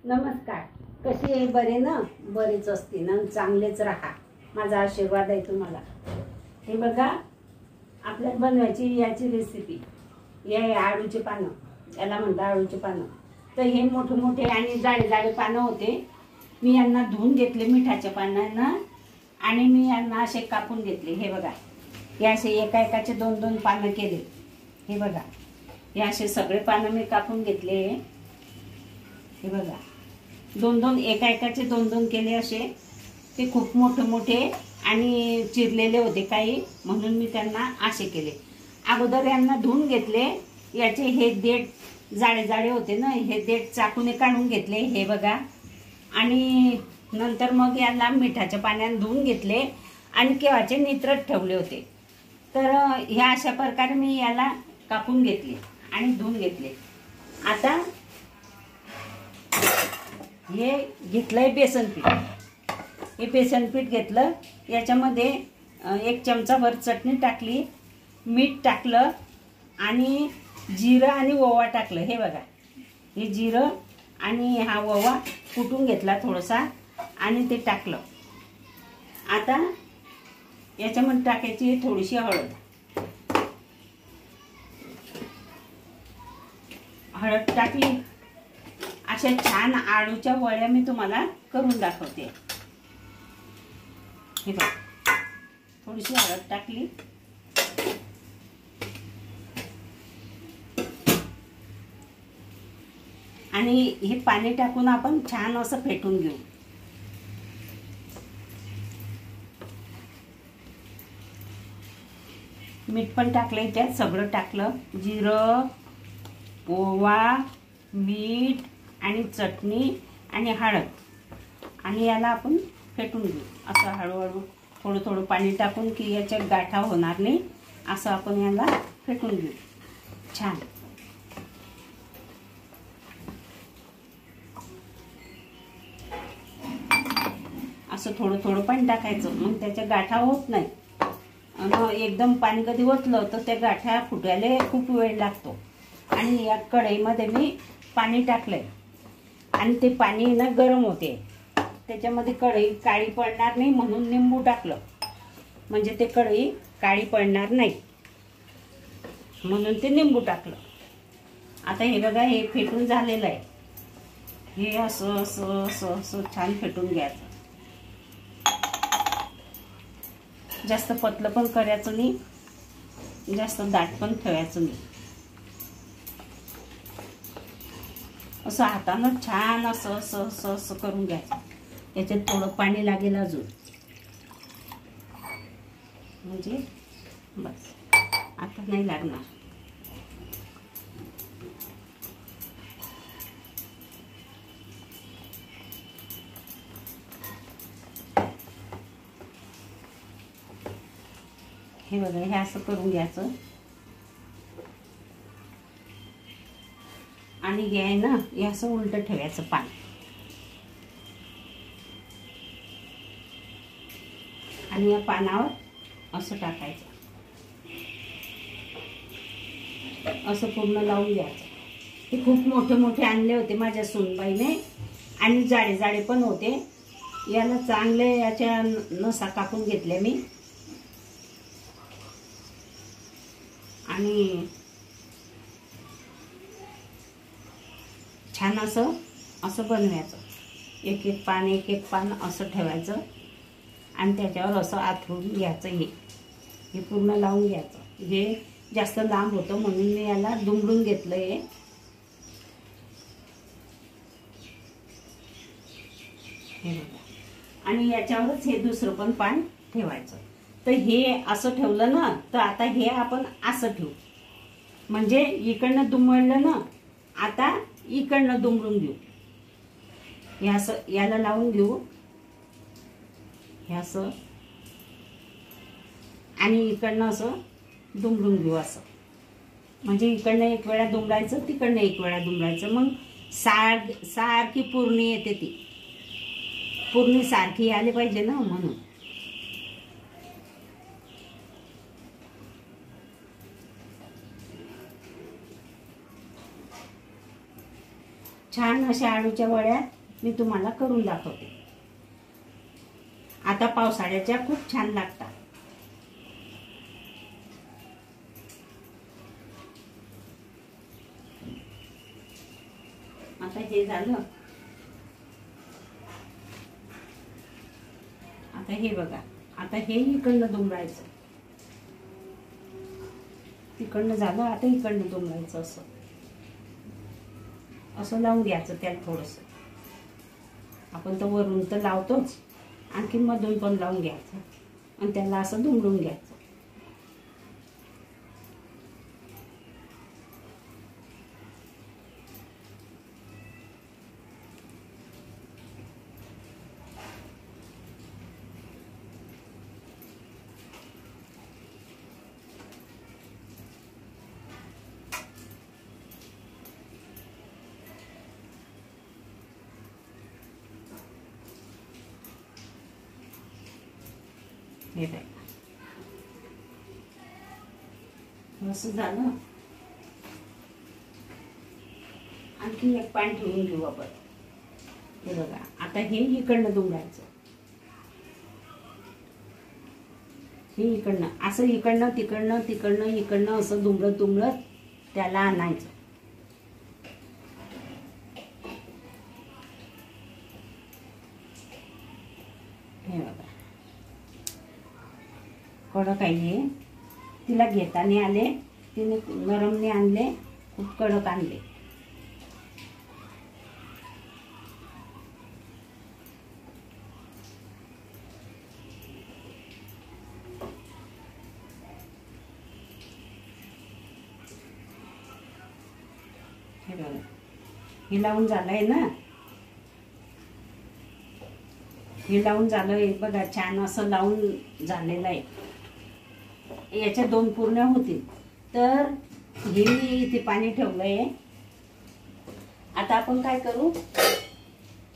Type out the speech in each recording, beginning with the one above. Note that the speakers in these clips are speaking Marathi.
नमस्कार. कशी आहे? बरे ना? बरेच असतील ना? चांगलेच राहा. माझा आशीर्वाद आहे तुम्हाला. हे बघा, आपल्याला बनवायची याची रेसिपी. हे आळूचे पानं, याला म्हणतात आळूचे पानं. तर हे मोठे मोठे आणि जाडे जाडे पानं होते. मी यांना धुवून घेतले मिठाच्या पानांना आणि मी यांना असे कापून घेतले. हे बघा, हे असे एका एकाचे दोन दोन पानं केले. हे बघा, हे असे सगळे पानं मी कापून घेतले. हे बघा, दोन दोन एका एकाचे दोन दोन केले असे. ते खूप मोठे मोठे आणि चिरलेले होते काही, म्हणून मी त्यांना असे केले. अगोदर यांना धुवून घेतले. याचे हे देठ जाडे जाडे होते ना, हे देठ चाकूने काढून घेतले. हे बघा, आणि नंतर मग याला मिठाच्या पाण्याने धुवून घेतले आणि केव्हाचे नित्रत ठेवले होते. तर ह्या अशा प्रकारे मी याला कापून घेतले आणि धुवून घेतले. आता हे घेतलंय बेसन पीठ. हे बेसन पीठ घेतलं, याच्यामध्ये 1 चमचाभर चटणी टाकली, मीठ टाकलं आणि जिरं आणि ओवा टाकलं. हे बघा, हे जिरं आणि हा ओवा कुटून घेतला थोडासा आणि ते टाकलं. आता याच्यामध्ये टाकायची थोडीशी हळद. हळद टाकली. अशा छान आळूच्या वड्या मी तुम्हाला करून दाखवते. हे बघा, थोडीशी हळद टाकली आणि हे पाणी टाकून आपण छान असं फेटून घेऊ. मीठ पण टाकलंय, त्यात सगळं टाकलं. जिरं, ओवा, मीठ आणि चटणी आणि हळद, आणि याला आपण फेटून घेऊ. असं हळूहळू थोडं थोडं पाणी टाकून की याच्यात गाठा होणार नाही, असं आपण याला फेटून घेऊ छान. असं थोडं थोडं पाणी टाकायचं, मग त्याच्या गाठा होत नाही. आणि एकदम पाणी कधी ओतलं तर त्या गाठ्या फुटायला खूप वेळ लागतो. आणि या कढईमध्ये मी पाणी टाकलंय आणि ते पाणी ना गरम होते. त्याच्यामध्ये कढई काळी पडणार नाही म्हणून लिंबू टाकलं, म्हणजे ते कढई काळी पडणार नाही म्हणून ते लिंबू टाकलं. आता हे बघा, हे फेटून झालेलं आहे. हे असं असं असं असं छान फेटून घ्यायचं. जास्त पतलं पण करायचं नाही, जास्त दाट पण ठेवायचं नाही. असं हातानं छान असं असं असं असं करून घ्यायचं. याच्यात थोडं पाणी लागेल अजून, म्हणजे बस, आता नाही लागणार. हे बघा, हे असं करून घ्यायचं. आणि हे आहे ना, हे असं उलट ठेवायचं पान. आणि या पानावर असं टाकायचं, असं पूर्ण लावून द्यायचं. हे खूप मोठे मोठे आणले होते माझ्या सूनबाईने आणि जाडे जाडे पण होते. याला चांगले याच्या नसा कापून घेतल्या मी आणि छान असं असं बनवायचं. एक एक पान असं ठेवायचं आणि त्याच्यावर असं आथरून घ्यायचं. हे पूर्ण लावून घ्यायचं. हे जास्त लांब होतं म्हणून मी याला दुमडून घेतलंय. हे बघा, आणि याच्यावरच हे दुसरं पण पान ठेवायचं. तर हे असं ठेवलं ना, तर आता हे आपण असं ठेवू, म्हणजे इकडनं दुमडलं ना, आता इकडनं दुमडून घेऊ. हे असं याला लावून घेऊ, हे असं, आणि इकडनं असं दुमडून घेऊ. असं म्हणजे इकडनं एक वेळा दुमडायचं, तिकडनं एक वेळा दुमडायचं. मग सारखी पूर्णी येते. ती पूर्णी सारखी आली पाहिजे ना, म्हणून. छान अशा आळूच्या वड्या मी तुम्हाला करून दाखवते. आता पावसाळ्याच्या खूप छान लागतात. आता हे झालं. आता हे बघा, आता हे इकडनं दुमडायचं. तिकडनं झालं, आता इकडनं दुमडायचं. असं असं लावून घ्यायचं त्याला थोडंसं. आपण तर वरून तर लावतोच, आणखी मधून पण लावून घ्यायचं आणि त्याला असं दुमडून घ्यायचं. हे बघा असं झालं. आणखी एक पान ठेवून घेऊ आपण. हे बघा, आता हे इकडनं दुमडायचं. हे इकडनं असं, इकडनं तिकडनं तिकडनं इकडनं असं दुमडत दुमडत त्याला आणायचं. हे बघा, कडक आहे. तिला घेताना आले, तिने नरमने आणले, खूप कडक आणले. हे बघा, हे लावून झालंय ना. हे लावून झालंय बघा, छान असं लावून झालेलं आहे. याच्या 2 पूर्ण होतील. तर हे मी इथे पाणी ठेवलंय. आता आपण काय करू,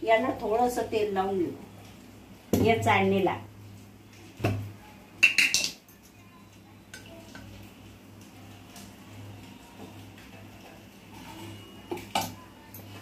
याला थोडंसं तेल लावून घेऊ या चाळणीला.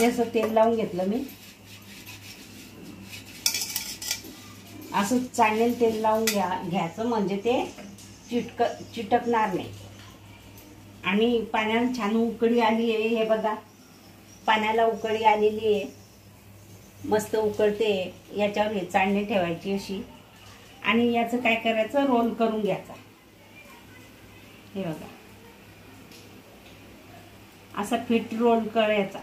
असं तेल लावून घेतलं मी. असं चाळणीला तेल लावून घ्यायचं, म्हणजे ते चिटकणार नाही. आणि पाण्याला छान उकळी आली आहे. हे बघा, पाण्याला उकळी आलेली आहे, मस्त उकळते. याच्यावर हे चाळणी ठेवायची अशी, आणि याचं काय करायचं, रोल करून घ्यायचा. हे बघा, असा फिट रोल करायचा.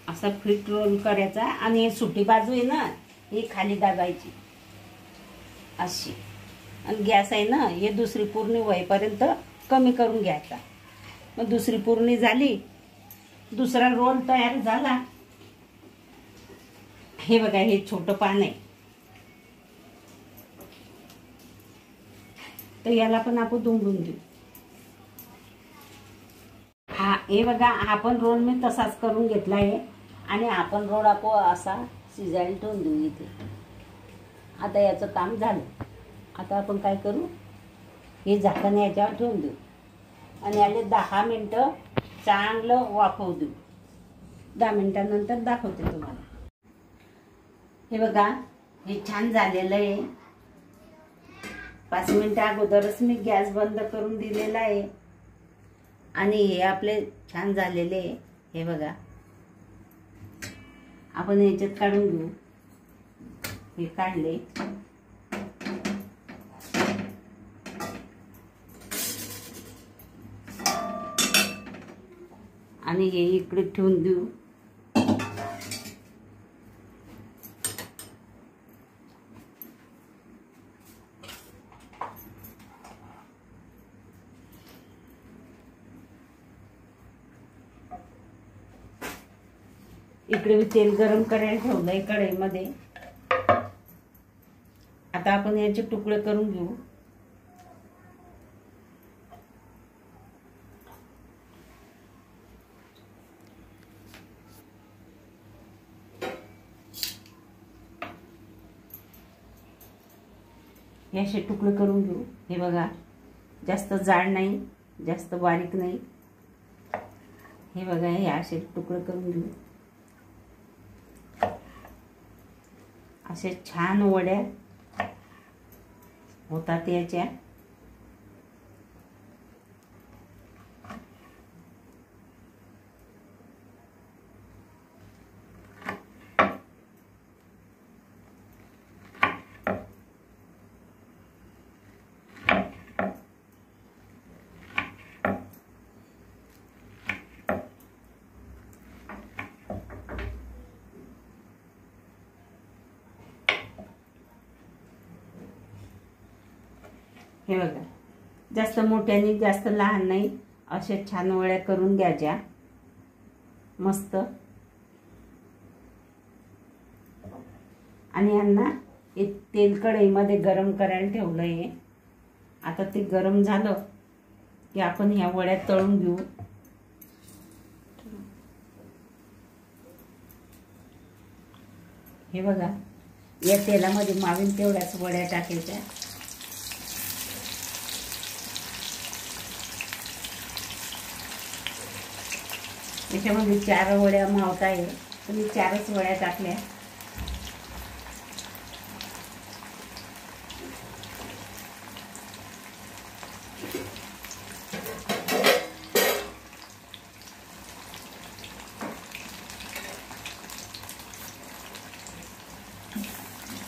असा फिट रोल करायचा. आणि सुटी बाजू आहे ना, ही खाली दाबायची अशी. आणि गॅस आहे ना, हे दुसरी पुरणी होईपर्यंत कमी करून घ्यायचा. मग दुसरी पुरणी झाली, दुसरा रोल तयार झाला. हे बघा, हे छोटं पान आहे, तर याला पण आपण दुमडून देऊ. हा, हे बघा, आपण रोल मी तसाच करून घेतला आहे. आणि आपण रोल आपण असा शिजायला ठेवून देऊ इथे. आता याचं काम झालं. आता आपण काय करू, हे झाकण याच्यावर ठेवून देऊ आणि याला 10 मिनटं चांगलं वाफवू देऊ. 10 मिनिटानंतर दाखवते तुम्हाला. हे बघा, हे छान झालेलं आहे. 5 मिनिटं अगोदरच मी गॅस बंद करून दिलेला आहे. आणि हे आपले छान झालेले आहे. हे बघा, आपण याच्यात काढून घेऊ. हे काढले. आणि हे इकडे ठेवून देऊ. इकडे मी तेल गरम करायला ठेवलंय कढईमध्ये. आता आपण याचे तुकडे करून घेऊ. हे असे तुकडे करून घेऊ. हे बघा, जास्त जाड नाही, जास्त बारीक नाही. हे बघा, हे असे तुकडे करून घेऊ. असे छान वड्या होतात याच्या. हे बघा, जास्त मोठ्याने जास्त लहान नाही, अशा छान वड्या करून घ्यायच्या मस्त. आणि यांना एक तेल कढईमध्ये गरम करायला ठेवलं आहे. आता ते गरम झालं की आपण ह्या वड्या तळून घेऊ. हे बघा, या तेलामध्ये मावेल तेवढ्याच वड्या टाकायच्या. त्याच्यामध्ये 4 वड्या मावत आहे, तुम्ही 4च वड्या टाकल्या.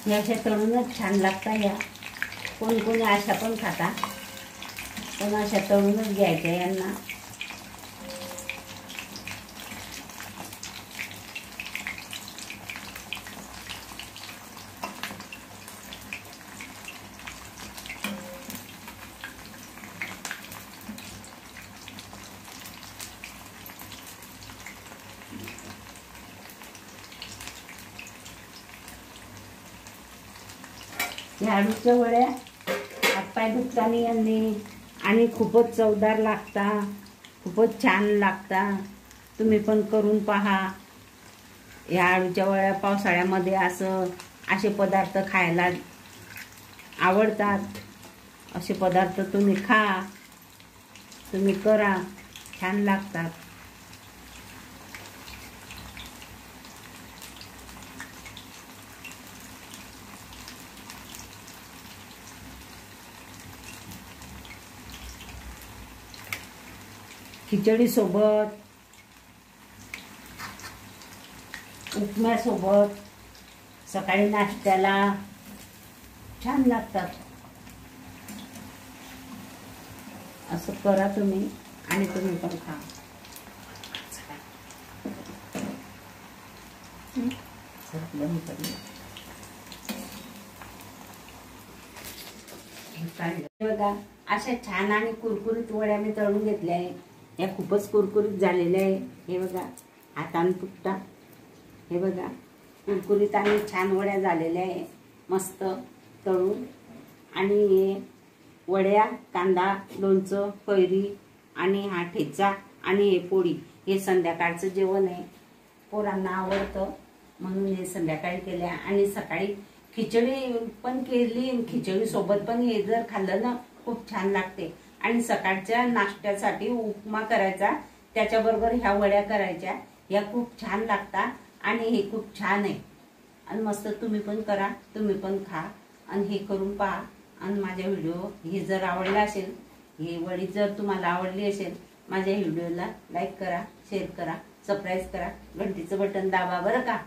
या अशा तळूनच छान लागतात. या कोणी कोणी अशा पण खाता, पण अशा तळूनच घ्यायच्या यांना. या आळूच्या वड्या हातपाय दुखताना यांनी आणि खूपच चवदार लागता, खूपच छान लागता. तुम्ही पण करून पहा. या आळूच्या वड्या पावसाळ्यामध्ये असे पदार्थ खायला आवडतात. असे पदार्थ तुम्ही खा, तुम्ही करा, छान लागतात. खिचडी सोबत, उपम्यासोबत, सकाळी नाश्त्याला छान लागतात. असं करा तुम्ही आणि तुम्ही पण खा. बघा, अशा छान आणि कुरकुरीत वड्या मी तळून घेतल्या आहे. या खूपच कुरकुरीत झालेल्या आहे. हे बघा, हाताने तुटता. हे बघा, कुरकुरीत आणि छान वड्या झालेल्या आहे मस्त तळून. आणि हे वड्या, कांदा, लोणचं, कैरी आणि हा ठेचा आणि हे पोळी, हे संध्याकाळचं जेवण आहे. पोरांना आवडतं म्हणून हे संध्याकाळी केल्या. आणि सकाळी खिचडी पण केली, खिचडी सोबत पण हे जर खाल्लं ना खूप छान लागते. आणि सकाळच्या नाश्त्यासाठी उपमा करायचा, त्याच्याबरोबर ह्या वड्या करायच्या. या खूप छान लागतात आणि हे खूप छान आहे. आणि मस्त तुम्ही पण करा, तुम्ही पण खा आणि हे करून पहा. आणि माझ्या व्हिडिओ हे जर आवडला असेल, ही वडी जर तुम्हाला आवडली असेल, माझ्या व्हिडिओला लाईक करा, शेअर करा, सबस्क्राईब करा, घंटीचं बटन दाबा बरं का.